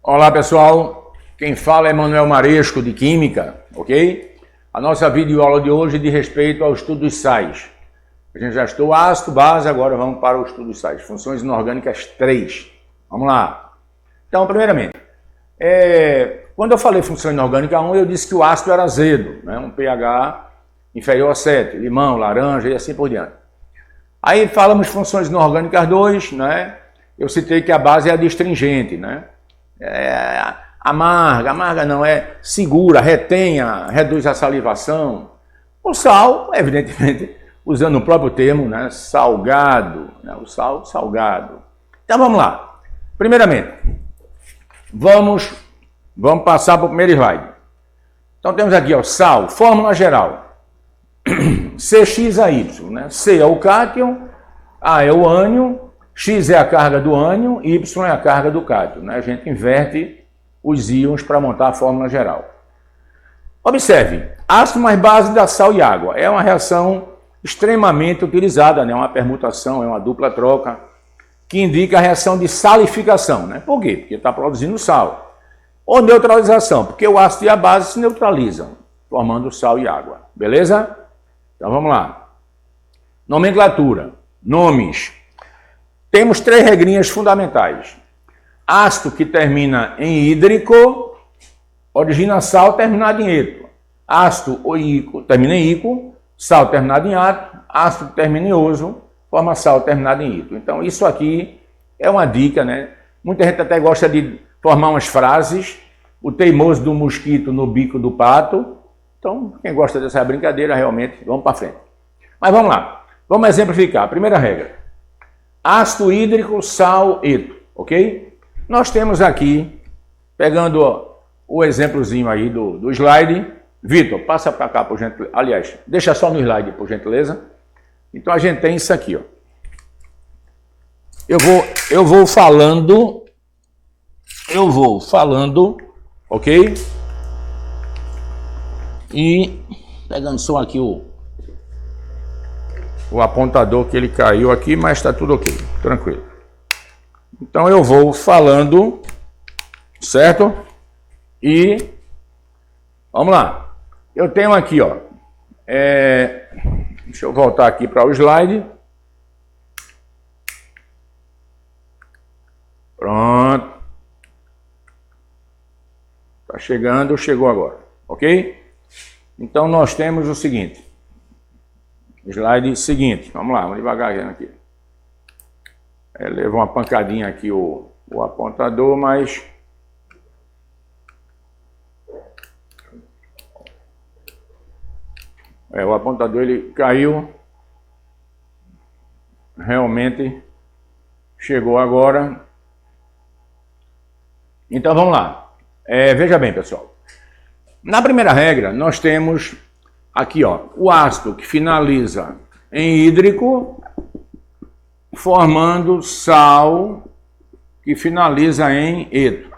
Olá pessoal, quem fala é Manuel Maresco de Química, ok? A nossa videoaula de hoje é de respeito ao estudo dos sais. A gente já estudou ácido, base, agora vamos para o estudo dos sais. Funções inorgânicas 3. Vamos lá. Então, primeiramente, quando eu falei função inorgânica 1, eu disse que o ácido era azedo, né? Um pH inferior a 7, limão, laranja e assim por diante. Aí falamos funções inorgânicas 2, né? Eu citei que a base é a astringente, né? Amarga não, segura, retenha, reduz a salivação. O sal, evidentemente, usando o próprio termo, né, salgado, né, o sal salgado. Então vamos lá. Primeiramente, vamos passar para o primeiro slide. Então temos aqui, ó, sal, fórmula geral. CXAY, né? C é o cátion, A é o ânion, X é a carga do ânion, Y é a carga do cátion, né? A gente inverte os íons para montar a fórmula geral. Observe, ácido mais base dá sal e água. É uma reação extremamente utilizada, né? Uma permutação, é uma dupla troca, que indica a reação de salificação, né? Por quê? Porque está produzindo sal. Ou neutralização, porque o ácido e a base se neutralizam, formando sal e água. Beleza? Então vamos lá. Nomenclatura. Nomes. Temos 3 regrinhas fundamentais. Ácido que termina em hídrico, origina sal terminado em eto. Ácido ou ico termina em ico, sal terminado em ato. Ácido que termina em oso, forma sal terminado em ito. Então isso aqui é uma dica, né? Muita gente até gosta de formar umas frases. O teimoso do mosquito no bico do pato. Então, quem gosta dessa brincadeira, realmente, vamos para frente. Mas vamos lá. Vamos exemplificar. Primeira regra. Ácido hídrico, sal, eto. Ok? Nós temos aqui, pegando o exemplozinho aí do slide. Vitor, passa para cá, por gentileza. Aliás, deixa só no slide, por gentileza. Então, a gente tem isso aqui, ó. Eu vou falando, ok? E pegando só aqui o apontador que ele caiu aqui, mas está tudo ok, tranquilo. Então eu vou falando, certo? E vamos lá. Eu tenho aqui, ó, deixa eu voltar aqui para o slide. Pronto. Tá chegando, chegou agora, ok? Então nós temos o seguinte. Slide seguinte. Vamos lá, vamos devagar aqui. Levou uma pancadinha aqui o apontador, mas o apontador ele caiu. Realmente chegou agora. Então vamos lá. Veja bem, pessoal. Na primeira regra, nós temos aqui, ó, o ácido que finaliza em hídrico, formando sal que finaliza em eto.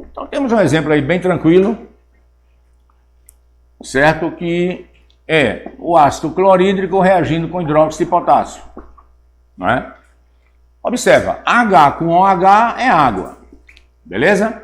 Então temos um exemplo aí bem tranquilo, certo? Que é o ácido clorídrico reagindo com hidróxido de potássio, não é? Observa, H com OH é água, beleza?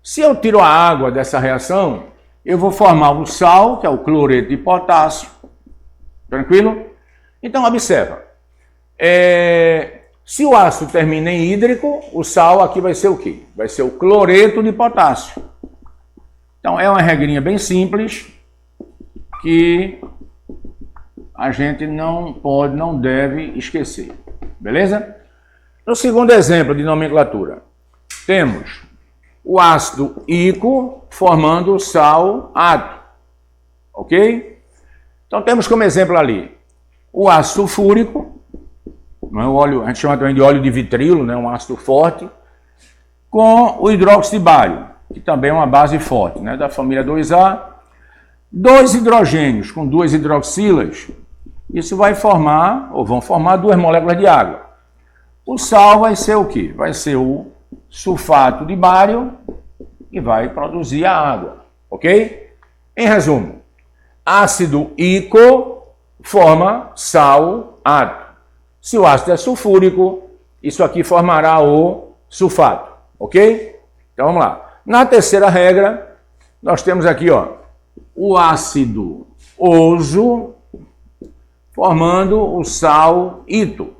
Se eu tiro a água dessa reação, eu vou formar o sal, que é o cloreto de potássio. Tranquilo? Então, observa. Se o ácido termina em hídrico, o sal aqui vai ser o quê? Vai ser o cloreto de potássio. Então, é uma regrinha bem simples que a gente não pode, não deve esquecer. Beleza? No segundo exemplo de nomenclatura, temos o ácido ico formando o sal ato, ok? Então temos como exemplo ali o ácido sulfúrico, não é o óleo, a gente chama também de óleo de vitrilo, né, um ácido forte, com o hidróxido de bário, que também é uma base forte, né, da família 2A, 2 hidrogênios com 2 hidroxilas, isso vai formar, ou vão formar 2 moléculas de água. O sal vai ser o quê? Vai ser o sulfato de bário e vai produzir a água, ok? Em resumo, ácido ico forma sal ato. Se o ácido é sulfúrico, isso aqui formará o sulfato, ok? Então vamos lá. Na terceira regra, nós temos aqui, ó, o ácido oso formando o sal ito.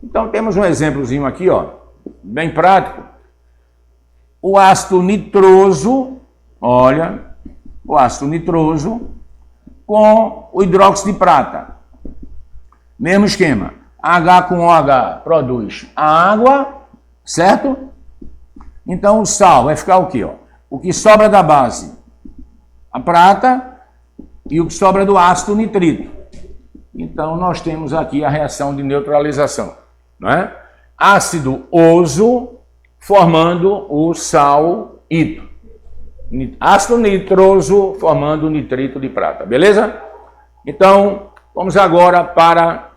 Então temos um exemplozinho aqui, ó, bem prático. O ácido nitroso, olha, o ácido nitroso com o hidróxido de prata. Mesmo esquema. H com OH produz a água, certo? Então o sal vai ficar o quê? Ó? O que sobra da base, a prata, e o que sobra do ácido nitrito. Então nós temos aqui a reação de neutralização, não é? Ácido oso formando o sal ito. Ácido nitroso formando o nitrito de prata, beleza? Então vamos agora para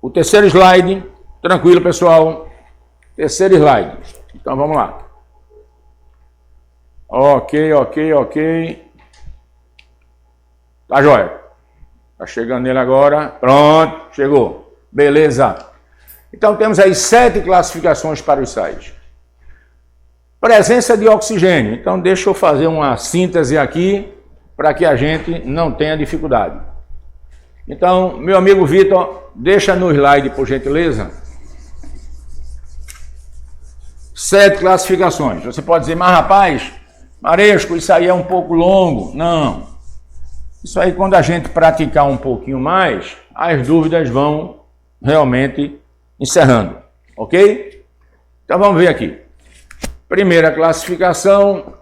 o terceiro slide. Tranquilo, pessoal. Terceiro slide. Então vamos lá. Ok. Tá jóia. Tá chegando nele agora. Pronto, chegou. Beleza. Então temos aí 7 classificações para os sais. Presença de oxigênio. Então deixa eu fazer uma síntese aqui para que a gente não tenha dificuldade. Então, meu amigo Vitor, deixa no slide, por gentileza. 7 classificações. Você pode dizer, mas rapaz, Maresco, isso aí é um pouco longo. Não. Isso aí, quando a gente praticar um pouquinho mais, as dúvidas vão realmente encerrando. Ok? Então vamos ver aqui. Primeira classificação,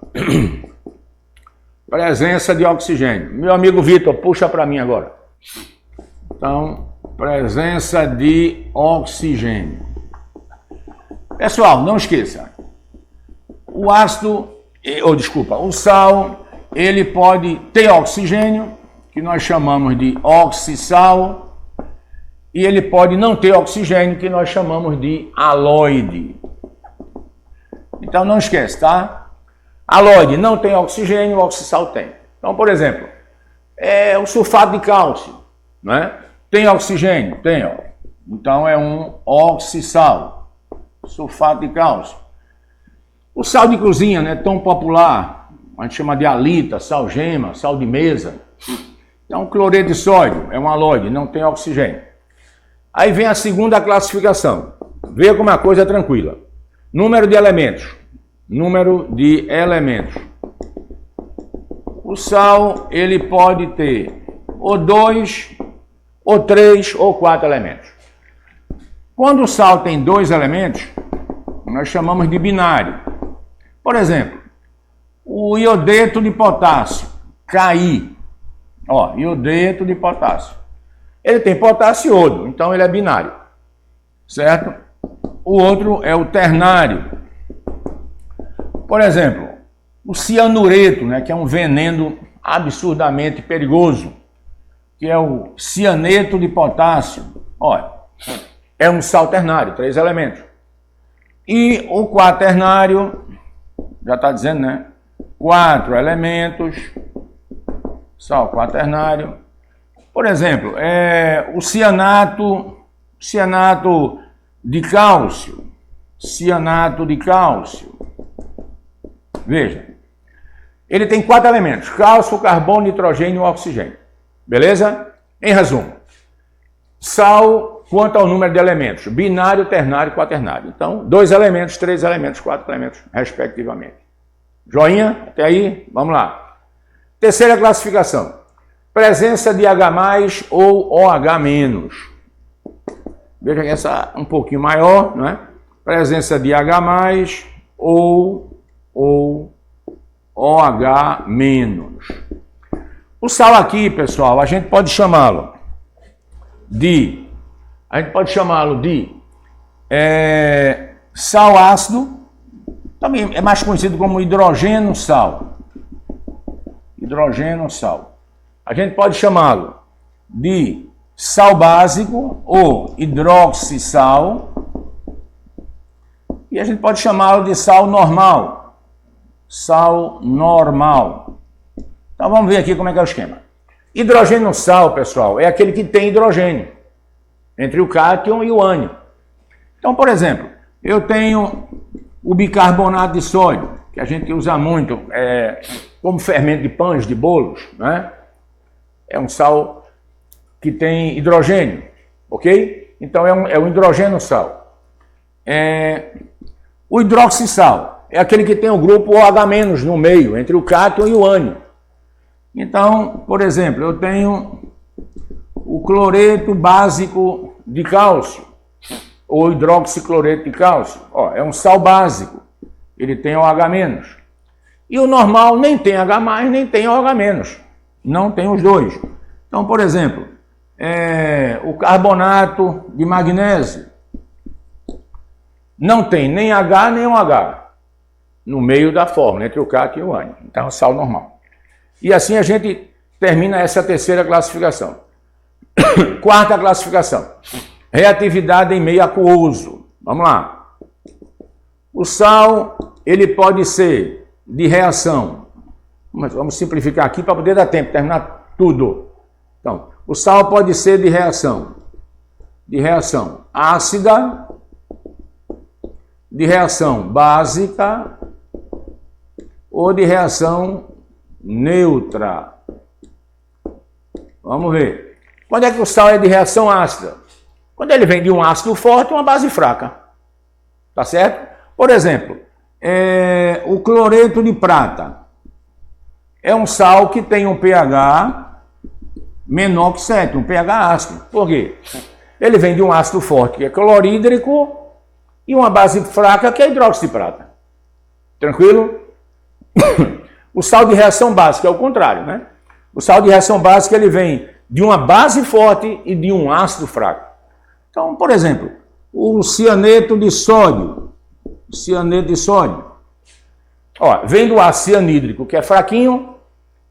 presença de oxigênio. Meu amigo Vitor, puxa para mim agora. Então, presença de oxigênio. Pessoal, não esqueça. O o sal, ele pode ter oxigênio, que nós chamamos de oxissal, e ele pode não ter oxigênio, que nós chamamos de halóide. Então não esquece, tá? Halóide não tem oxigênio, o oxissal tem. Então, por exemplo, o sulfato de cálcio, né? Tem oxigênio? Tem, ó. Então é um oxissal, sulfato de cálcio. O sal de cozinha, né, tão popular, a gente chama de halita, sal gema, sal de mesa. Então, cloreto de sódio é um halóide, não tem oxigênio. Aí vem a segunda classificação. Veja como a coisa é tranquila. Número de elementos. Número de elementos. O sal, ele pode ter ou 2, ou 3, ou 4 elementos. Quando o sal tem 2 elementos, nós chamamos de binário. Por exemplo, o iodeto de potássio, Ki. Ó, iodeto de potássio. Ele tem potássio e iodo, então ele é binário. Certo? O outro é o ternário. Por exemplo, o cianureto, né, que é um veneno absurdamente perigoso, que é o cianeto de potássio. Olha, é um sal ternário, 3 elementos. E o quaternário, já está dizendo, né? 4 elementos, sal quaternário. Por exemplo, o cianato de cálcio. Cianato de cálcio. Veja, ele tem 4 elementos: cálcio, carbono, nitrogênio e oxigênio. Beleza? Em resumo, sal, quanto ao número de elementos, binário, ternário e quaternário. Então, 2 elementos, 3 elementos, 4 elementos, respectivamente. Joinha? Até aí? Vamos lá. Terceira classificação. Presença de H+, ou OH-. Veja que essa é um pouquinho maior, não é? Presença de H+, ou OH-. O sal aqui, pessoal, a gente pode chamá-lo de sal ácido, também é mais conhecido como hidrogênio sal. Hidrogênio sal. A gente pode chamá-lo de sal básico ou hidroxissal. E a gente pode chamá-lo de sal normal. Sal normal. Então vamos ver aqui como é que é o esquema. Hidrogênio sal, pessoal, é aquele que tem hidrogênio entre o cátion e o ânion. Então, por exemplo, eu tenho o bicarbonato de sódio, que a gente usa muito como fermento de pães, de bolos, né? É um sal que tem hidrogênio, ok? Então é um hidrogênio sal. O hidroxissal é aquele que tem o grupo OH- no meio, entre o cátion e o ânion. Então, por exemplo, eu tenho o cloreto básico de cálcio, ou hidroxicloreto de cálcio. Ó, é um sal básico, ele tem OH-. E o normal nem tem H+, nem tem OH-. Não tem os dois. Então, por exemplo, o carbonato de magnésio não tem nem H nem OH no meio da fórmula, entre o cátion e o ânion. Então, é um sal normal. E assim a gente termina essa terceira classificação. Quarta classificação. Reatividade em meio aquoso. Vamos lá. O sal, ele pode ser de reação. Vamos simplificar aqui para poder dar tempo, terminar tudo. Então, o sal pode ser de reação ácida, de reação básica ou de reação neutra. Vamos ver. Quando é que o sal é de reação ácida? Quando ele vem de um ácido forte e uma base fraca. Tá certo? Por exemplo, o cloreto de prata é um sal que tem um pH menor que 7, um pH ácido. Por quê? Ele vem de um ácido forte, que é clorídrico, e uma base fraca, que é hidróxido de prata. Tranquilo? O sal de reação básica é o contrário, né? O sal de reação básica, ele vem de uma base forte e de um ácido fraco. Então, por exemplo, o cianeto de sódio. Ó, vem do ácido cianídrico, que é fraquinho,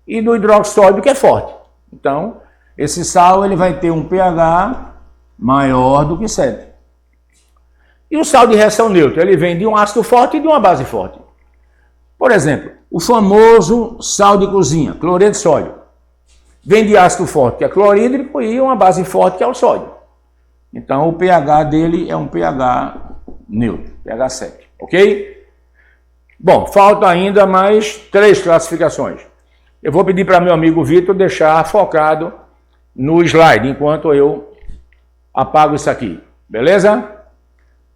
e do hidroxódio, que é forte. Então, esse sal ele vai ter um pH maior do que 7. E o sal de reação neutra, ele vem de um ácido forte e de uma base forte. Por exemplo, o famoso sal de cozinha, cloreto de sódio. Vem de ácido forte, que é clorídrico, e uma base forte, que é o sódio. Então, o pH dele é um pH neutro, pH 7, ok? Bom, faltam ainda mais 3 classificações. Eu vou pedir para meu amigo Vitor deixar focado no slide, enquanto eu apago isso aqui, beleza?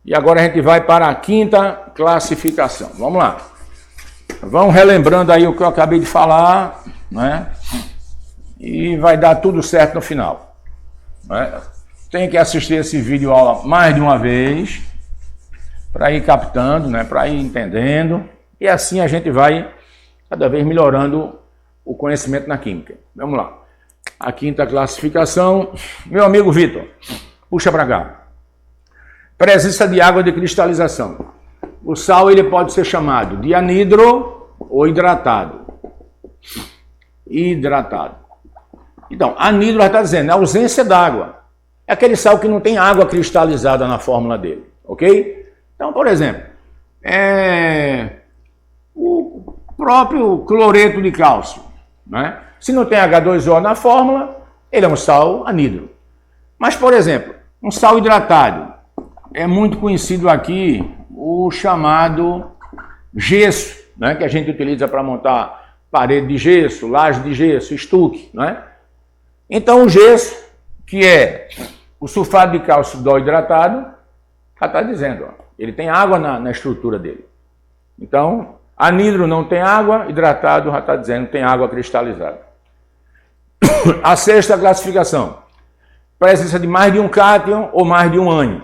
E agora a gente vai para a 5ª classificação. Vamos lá. Vão relembrando aí o que eu acabei de falar, né? E vai dar tudo certo no final, né? Tem que assistir esse vídeo aula mais de uma vez, para ir captando, né? Para ir entendendo. E assim a gente vai cada vez melhorando o conhecimento na química. Vamos lá. A 5ª classificação. Meu amigo Vitor, puxa para cá. Presença de água de cristalização. O sal ele pode ser chamado de anidro ou hidratado. Então, anidro já está dizendo, é ausência d'água. É aquele sal que não tem água cristalizada na fórmula dele, ok? Então, por exemplo, o próprio cloreto de cálcio, né? Se não tem H2O na fórmula, ele é um sal anidro. Mas, por exemplo, um sal hidratado, é muito conhecido aqui o chamado gesso, né? Que a gente utiliza para montar parede de gesso, laje de gesso, estuque, né? Então, o gesso, que é o sulfato de cálcio dó hidratado, já está dizendo, ó, ele tem água na estrutura dele. Então, anidro não tem água, hidratado já está dizendo tem água cristalizada. A 6ª classificação, presença de mais de um cátion ou mais de um ânion.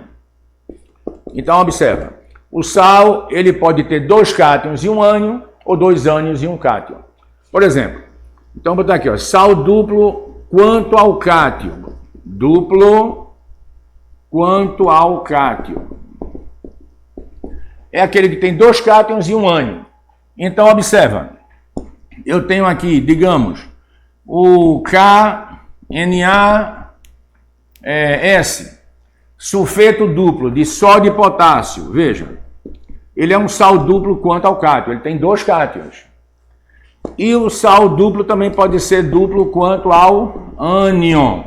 Então, observa, o sal ele pode ter 2 cátions e um ânion, ou 2 ânions e um cátion. Por exemplo, então vou botar aqui, ó, sal duplo quanto ao cátion. Duplo quanto ao cátion. É aquele que tem 2 cátions e um ânion. Então, observa, eu tenho aqui, digamos, o KNaS, sulfeto duplo de sódio e potássio. Veja, ele é um sal duplo quanto ao cátion, ele tem 2 cátions. E o sal duplo também pode ser duplo quanto ao ânion.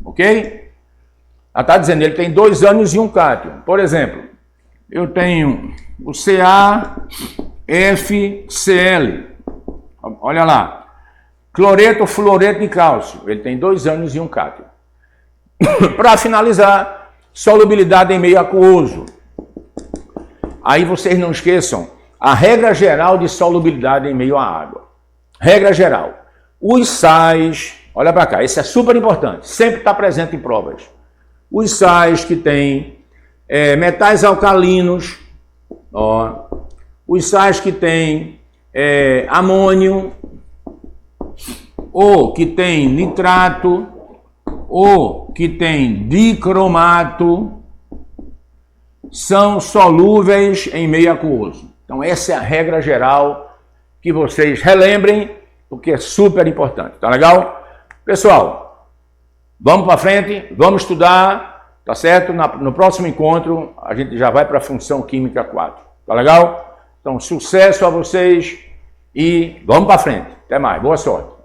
Ok? Ela está dizendo, ele tem 2 ânions e um cátion. Por exemplo, eu tenho o CaFCl. Olha lá. Cloreto, fluoreto de cálcio. Ele tem 2 ânions e um cátion. Para finalizar, solubilidade em meio aquoso. Aí vocês não esqueçam a regra geral de solubilidade em meio à água. Regra geral. Os sais, olha para cá, isso é super importante, sempre está presente em provas. Os sais que têm metais alcalinos, ó, os sais que têm amônio, ou que tem nitrato, ou que tem dicromato, são solúveis em meio aquoso. Então essa é a regra geral que vocês relembrem, porque é super importante. Tá legal? Pessoal, vamos para frente, vamos estudar, tá certo? No próximo encontro a gente já vai para a função química 4. Tá legal? Então sucesso a vocês e vamos para frente. Até mais, boa sorte.